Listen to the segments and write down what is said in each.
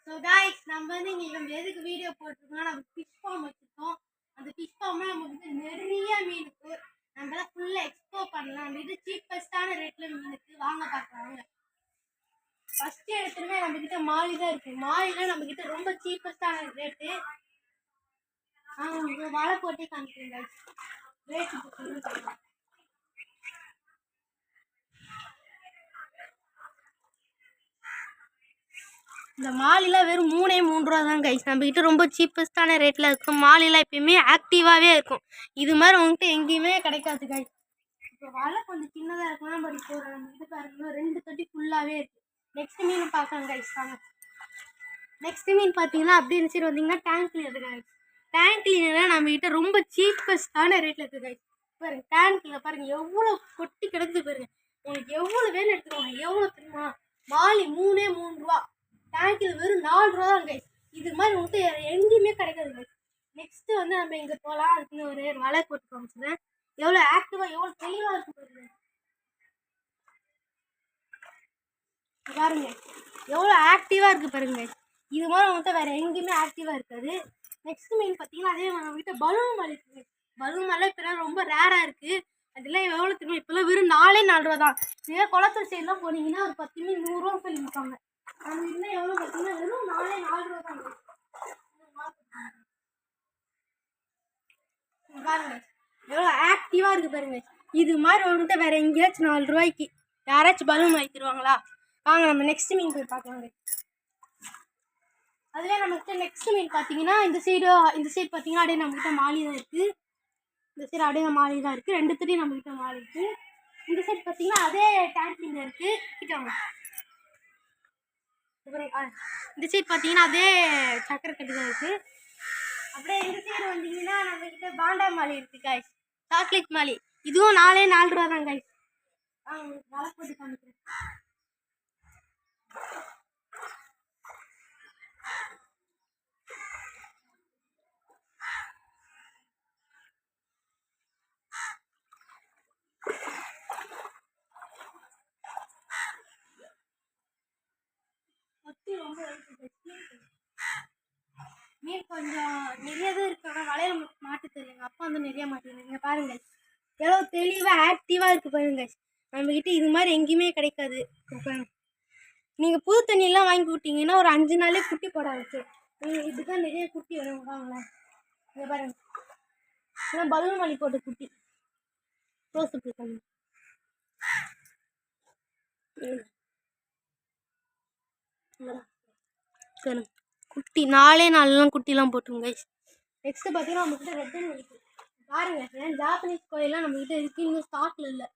So guys நம்ம வந்து இங்கே நம்ம எதுக்கு வீடியோ போட்டிருக்கோம்னா நம்ம ஃபிஷ் ஃபார்ம் வச்சுருக்கோம். அந்த ஃபிஷ் ஃபார்மில் நமக்கு வந்து நிறைய மீன் இருக்குது. நம்ம தான் ஃபுல்லாக எக்ஸ்ப்ளோர் பண்ணலாம். நம்ம இது சீப்பஸ்டான ரேட்டில் மீன் இருக்குது. வாங்க பார்க்கலாம். ஃபஸ்ட்டு எடுத்துமே நம்மக்கிட்ட மாலி தான் இருக்குது. மாலியில் நம்மக்கிட்ட ரொம்ப சீப்பஸ்டான ரேட்டு. உங்களுக்கு வலை போட்டே காமிக்கிறேன் காய்ஸ். ரேட்டு இந்த மாலிலாம் வெறும் 3 ரூபா தான் கைஸ். நம்மக்கிட்ட ரொம்ப சீப்பஸ்டான ரேட்டில் இருக்கும். மாலிலாம் எப்பயுமே ஆக்டிவாகவே இருக்கும். இது மாதிரி உங்கள்கிட்ட எங்கேயுமே கிடைக்காது கைஸ். இப்போ வலை கொஞ்சம் சின்னதாக இருக்குன்னா பட் இப்போ இது பாருங்க 2 தொட்டி ஃபுல்லாகவே இருக்குது. நெக்ஸ்ட் மீன் பார்க்கலாம் கைஸ். வாங்க நெக்ஸ்ட் மீன் பார்த்தீங்கன்னா அப்படி இருந்துச்சு வந்தீங்கன்னா டேங்க் கிளீனர் கைஸ். டேங்க் கிளீனரில் நம்மக்கிட்ட ரொம்ப சீப்பஸ்டான ரேட்டில் இருக்குது கைஸ். பாருங்க டேங்க்கில் பாருங்கள் எவ்வளோ கொட்டி கிடக்குது பாருங்க. உங்களுக்கு எவ்வளோ வேணும் எடுத்துக்கோங்க. எவ்வளோ தெரியுமா? மாலி 3 ரூபா. டேங்கில் வெறும் 4 ரூபா தான் கைஸ். இது மாதிரி உங்களுக்கு எங்கேயுமே கிடைக்காது கைஸ். நெக்ஸ்ட்டு வந்து நம்ம இங்கே போகலாம். அதுக்குன்னு ஒரு வலை போட்டு காமிச்சுறேன். எவ்வளோ ஆக்டிவாக எவ்வளோ தெளிவாக இருக்கு பாருங்க. பாருங்க எவ்வளோ ஆக்டிவாக இருக்குது பாருங்க. இது மாதிரி உங்கள்கிட்ட வேறு எங்கேயுமே ஆக்டிவாக இருக்காது. நெக்ஸ்ட் மீன் பார்த்தீங்கன்னா அதே நம்ம கிட்ட பலூன் மலை இருக்குது. பலூன் மலை இப்போலாம் ரொம்ப ரேராக இருக்குது. அதெல்லாம் எவ்வளோ தெரியும்? இப்போல்லாம் வெறும் 4 ரூபா தான். இதே குளத்தூர் சைட்லாம் போனீங்கன்னா ஒரு 10 மீன் 100 ரூபா சொல்லி விற்பாங்க. நம்ம இன்னும் எவ்வளோ பார்த்தீங்கன்னா வெறும் 4 ரூபா தான். பாருங்க எவ்வளோ ஆக்டிவாக இருக்குது பாருங்க. இது மாதிரி வந்துட்டு வேறு எங்கேயாச்சும் 4 ரூபாய்க்கு யாராச்சும் பலூன் வாங்கி தருவாங்களா? வாங்க நம்ம நெக்ஸ்ட் மீன் போய் பார்க்கலாங்க. அதுவே நம்மகிட்ட நெக்ஸ்ட் மீன் பார்த்தீங்கன்னா இந்த சைடு பார்த்தீங்கன்னா அப்படியே நம்மகிட்ட மாலி தான் இருக்குது. இந்த சைடு அப்படியே மாலி தான் இருக்குது. 2 தடி நம்மகிட்ட மாலி இருக்குது. இந்த சைடு பார்த்தீங்கன்னா அதே டேங்க் மீன் இருக்குது. கிட்ட வாங்க. இந்த சைடு பார்த்தீங்கன்னா அதே சக்கரை கட்டி தான் இருக்குது. அப்படியே இந்த சைடு வந்தீங்கன்னா நம்மக்கிட்ட பாண்டா மாலி இருக்குது காய்ஸ். சாக்லேட் மாலி இதுவும் 4 ரூபா தான் காய்ஸ். வலை போட்டு காமிக்கிறேன். ரொம்ப மீன் கொஞ்சம் நிறைய தான் இருக்கு. ஆனால் வலையில மாட்டு தெரியலைங்க. அப்பா வந்து நிறைய மாட்டேங்க. பாருங்க எவ்வளோ தெளிவாக ஆக்டிவாக இருக்குது பாருங்க. நம்மக்கிட்ட இது மாதிரி எங்கேயுமே கிடைக்காது. நீங்கள் புது தண்ணியெல்லாம் வாங்கி விட்டீங்கன்னா ஒரு 5 நாளே குட்டி போட ஆரம்பிச்சு. நீங்கள் இதுதான் நிறைய குட்டி வரும். வாங்களேன் இங்கே பாருங்க. இதெல்லாம் பலூன் மல்லி போட்ட குட்டி. க்ளோஸ் அப் இருக்காங்க. குட்டி 4 நாள்லாம் குட்டிலாம் போட்டுருங்க கைஸ். நெக்ஸ்ட்டு பார்த்தீங்கன்னா நம்மக்கிட்ட ரெட்டன் இருக்குது. பாருங்கள் ஜாப்பனீஸ் கோயிலாம் நம்மக்கிட்ட இருக்குது. இன்னும் ஸ்டாக்கில் இல்லை.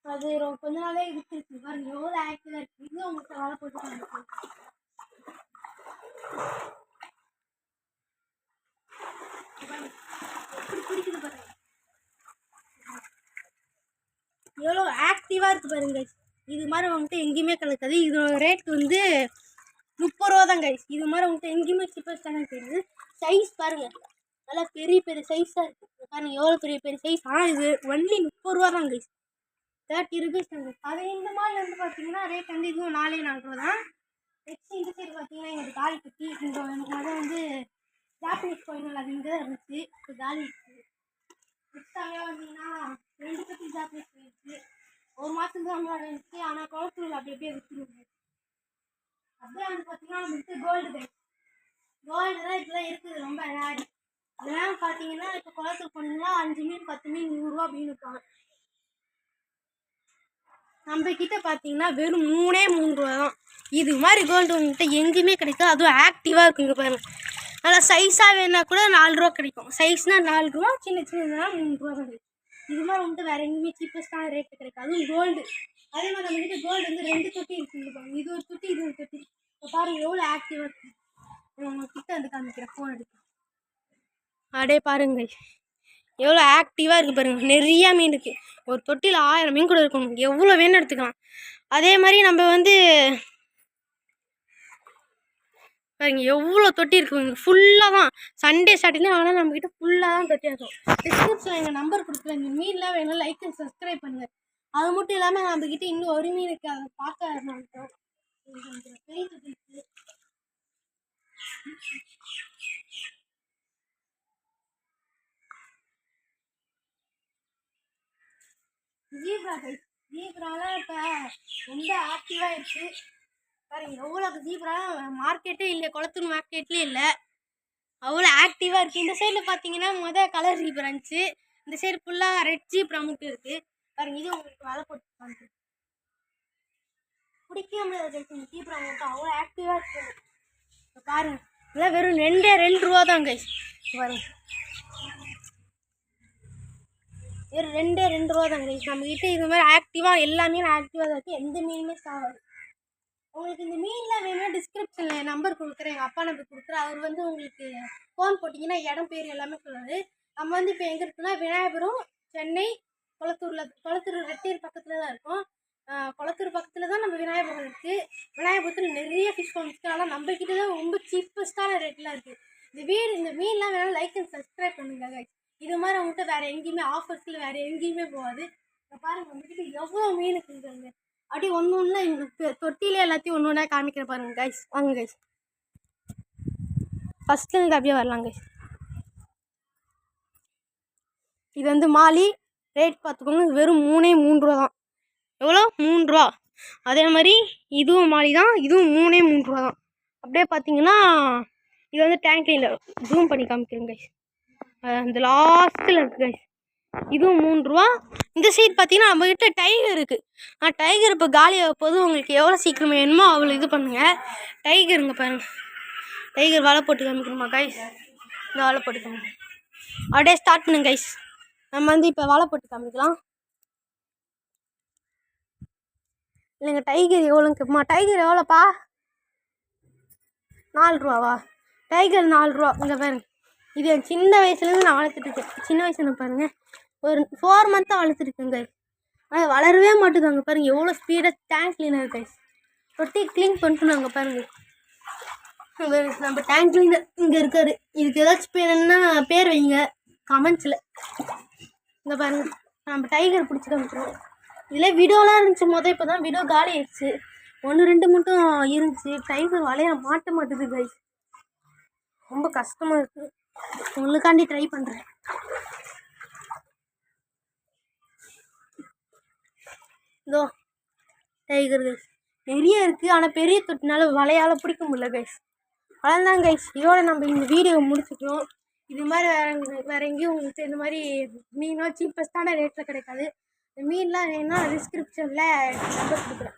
அது கொஞ்ச நாளே இருக்குது. பாருங்கள் எவ்வளோ ஆக்டிவாக இருக்குது. இதுவும் உங்கள்கிட்ட வலை போட்டு பிடிக்குது பாருங்க. எவ்வளோ ஆக்டிவாக இருக்குது பாருங்க கைஸ். இது மாதிரி வந்துட்டு எங்கேயுமே கிடைக்காது. இதோட ரேட் வந்து 30 ரூபா தான் கைஸ். இது மாதிரி உங்கள்கிட்ட எங்கேயுமே சீப்பஸ்டான தெரியுது. சைஸ் பாருங்கள் நல்லா பெரிய சைஸாக இருக்குது பாருங்கள். எவ்வளோ பெரிய சைஸ். ஆனால் இது ஒன்லி 30 ரூபா தான் கைஸ். 30 ருபீஸ் தாங்க. அது இந்த மாதிரி வந்து பார்த்தீங்கன்னா ரேட் வந்து இதுவும் 4 ரூபா தான். நெக்ஸ்ட் இந்த சைடு பார்த்தீங்கன்னா எங்களுக்கு காலி குட்டி. இந்த எனக்கு முதல் வந்து ஜாப்பனீஸ் கோயில்கள் அது இங்கே தான் இருந்துச்சு. இப்போ காலி இருக்குது. நெக்ஸ்ட் அங்கே வந்தீங்கன்னா 2 குட்டி ஜாப்பனீஸ் கோயில் இருக்குது. 1 மாதத்துக்கு தான் நம்மளோட இருந்துச்சு. ஆனால் குளத்தூர் அப்படி அப்படியே விற்றுருங்க. அப்படியே வந்து பார்த்தீங்கன்னா நம்மளுக்கு கோல்டு தான் இப்போலாம் இருக்குது. ரொம்ப ரேர். இதெல்லாம் பார்த்தீங்கன்னா இப்போ குளத்துக்கு போனீங்கன்னா 5 மீன் 10 மீன் 100 ரூபா அப்படின்னு இருப்பாங்க. நம்மக்கிட்ட பார்த்தீங்கன்னா வெறும் 3 ரூபா தான். இது மாதிரி கோல்டு உங்கள்கிட்ட எங்கேயுமே கிடைக்காது. அதுவும் ஆக்டிவாக இருக்குங்க பாருங்கள். நல்லா சைஸாக வேணா கூட 4 ரூபா கிடைக்கும். சைஸ்னால் 4 ரூபா, சின்னதுனா 3 ரூபா தான் கிடைக்கும். இது மாதிரி உங்கள்கிட்ட வேறு எங்கேயுமே சீப்பஸ்டான ரேட்டு கிடைக்கும். அதுவும் கோல்டு. அதே மாதிரி நம்மக்கிட்ட கோல்டு வந்து 2 தொட்டி இருக்குங்க பாருங்கள். இது ஒரு தொட்டி, இது ஒரு தொட்டி. இப்போ பாருங்கள் எவ்வளோ ஆக்டிவாக இருக்குது. உங்கள்கிட்ட வந்து காமிக்கிறேன். ஃபோன் எடுத்து அப்படியே பாருங்கள் எவ்வளோ ஆக்டிவாக இருக்குது பாருங்கள். நிறையா மீன் இருக்குது. ஒரு தொட்டியில் 1000 மீன் கூட இருக்கும். எவ்வளோ வேணும் எடுத்துக்கலாம். அதே மாதிரி நம்ம வந்து பாருங்க எவ்வளோ தொட்டி இருக்குங்க. ஃபுல்லாக தான் சண்டே சாட்டர்டே ஆனால் நம்மக்கிட்ட ஃபுல்லாக தான் தொட்டி இருக்கும். டிஸ்கிரிப்ஷனில் எங்கள் நம்பர் கொடுக்குறேன். இந்த மீன்லாம் வேணும் லைக் அண்ட் சப்ஸ்கிரைப் பண்ணுங்கள். அது மட்டும் இல்லாமல் நம்மக்கிட்ட இன்னும் ஒரு மீன் இருக்குது. அதை பார்க்க பெரிய தொட்டி இருக்குது. ஜீப்ரா கைஸ், ஜீப்ராலாம் இப்போ ரொம்ப ஆக்டிவாக இருக்குது பாருங்க. எவ்வளோ ஜீப்ரா மார்க்கெட்டே இல்லை, குளத்தூர் மார்க்கெட்லேயே இல்லை, அவ்வளோ ஆக்டிவாக இருக்குது. இந்த சைடில் பார்த்தீங்கன்னா கலர் ஜீப்ரா இருந்துச்சு, இந்த சைடு ஃபுல்லாக ரெட் ஜீப்ரா மட்டும் இருக்குது பாருங்க. இது உங்களுக்கு வலை போட்டு பாருங்க, பிடிக்கவே முடியாது ஜீப்ரா மட்டும் அவ்வளோ ஆக்டிவாக இருக்குது பாருங்க. இதெல்லாம் வெறும் 2 ரூபா தான் கைஸ் பாருங்க, வெறும் 2 ரூபா தான் கைஸ். நம்மக்கிட்ட இது மாதிரி ஆக்டிவாக எல்லாமே ஆக்டிவாக தான் இருக்குது, எந்த மீனுமே சாகாது. உங்களுக்கு இந்த மீன்லாம் வேணும்னா டிஸ்கிரிப்ஷனில் நம்பர் கொடுக்குறேன், எங்கள் அப்பா நம்பர் கொடுக்குறேன். அவர் வந்து உங்களுக்கு ஃபோன் போட்டிங்கன்னா இடம் பேர் எல்லாமே சொல்லுவார். நம்ம வந்து இப்போ எங்கே இருக்குன்னா விநாயகபுரம், சென்னை, குளத்தூர் ரெட்டியூர் பக்கத்தில் தான் இருக்கும். குளத்தூர் பக்கத்தில் தான் நம்ம விநாயகபுரம் இருக்குது. விநாயகபுரத்தில் நிறைய ஃபிஷ் ஃபார்ம் இருக்குது, ஆனால் நம்மக்கிட்ட தான் ரொம்ப சீப்பஸ்ட்டான ரேட்லாம் இருக்குது. இந்த மீன்லாம் வேணாலும் லைக் அண்ட் சப்ஸ்கிரைப் பண்ணுங்க. இது மாதிரி அவங்ககிட்ட வேறு எங்கேயுமே ஆஃபர்ஸில் வேறு எங்கேயுமே போகாது. பாருங்கள் நம்மக்கிட்ட எவ்வளோ மீன் இருக்குங்க. அப்படியே ஒன்று ஒன்றா எங்களுக்கு தொட்டிலே எல்லாத்தையும் ஒன்று ஒன்றா காமிக்கிற பாருங்க கைஸ். வாங்க கைஸ், ஃபஸ்ட்லேருந்து அப்படியே வரலாம் கைஸ். இது வந்து மாலி ரேட் பார்த்துக்கோங்க, வெறும் 3 ரூபா தான். எவ்வளோ? 3 ரூபா. அதே மாதிரி இதுவும் மாலி தான், இதுவும் 3 ரூபா தான். அப்படியே பார்த்தீங்கன்னா இது வந்து டேங்க்ல ஜூம் பண்ணி காமிக்கிறேன் கைஸ், இந்த லாஸ்ட்டில் இருக்குது கைஸ். இதுவும் 3 ரூபா. இந்த சைடு பார்த்தீங்கன்னா நம்மக்கிட்ட டைகர் இருக்குது. டைகர் இப்போ காலியாக போது, உங்களுக்கு எவ்வளோ சீக்கிரம் வேணுமோ அவ்வளோ இது பண்ணுங்கள். டைகருங்க பாருங்கள், டைகர் வலை போட்டு காமிக்கணுமா கைஸ்? இந்த வலை போட்டு காமிக்க அப்படியே ஸ்டார்ட் பண்ணுங்க கைஸ். நம்ம வந்து இப்போ வலை போட்டு காமிக்கலாம். இல்லைங்க, டைகர் எவ்வளோங்கம்மா? டைகர் எவ்வளோப்பா? 4 ரூபாவா? டைகர் 4 ரூபா. இங்கே பாருங்க, இது என் சின்ன வயசுலேருந்து நான் வளர்த்துட்ருக்கேன். சின்ன வயசுல பாருங்கள், ஒரு 4 மந்த்தாக வளர்த்துருக்கேங்க. ஆனால் வளரவே மாட்டுதாங்க பாருங்கள், எவ்வளோ ஸ்பீடாக டேங்க் கிளீனர் கைஸ். தொட்டி க்ளீன் பண்ணிட்டு அங்கே பாருங்கள். நம்ம டேங்க் கிளீனர் இங்கே இருக்காரு. இதுக்கு ஏதாச்சும் பேருன்னா பேர் வைங்க கமெண்ட்ஸில். இங்கே பாருங்கள், நம்ம டைகர் பிடிச்சி காமிச்சிடுவோம். இதில் வீடியோலாம் இருந்துச்சு இப்போ தான் வீடியோ காலி ஆயிடுச்சு. 1-2 மட்டும் இருந்துச்சு. டைகர் வலைய மாட்ட மாட்டுது கைஸ், ரொம்ப கஷ்டமாக இருக்குது. உங்களுக்காண்டி ட்ரை பண்ணுறேன். இதோ டைகர் கைஸ் நிறைய இருக்குது, ஆனால் பெரிய தொட்டினால வலையால் பிடிக்க முடியல கைஸ். அவ்வளோதான் கைஸ், இதோட நம்ம இந்த வீடியோவை முடிச்சுக்கிறோம். இது மாதிரி வேறு எங்கேயும் உங்களுக்கு இந்த மாதிரி மீனும் சீப்பஸ்டான ரேட்டில் கிடைக்காது. இந்த மீன்லாம் வேணும்னா டிஸ்கிரிப்ஷனில் நம்பர் கொடுக்குறேன்.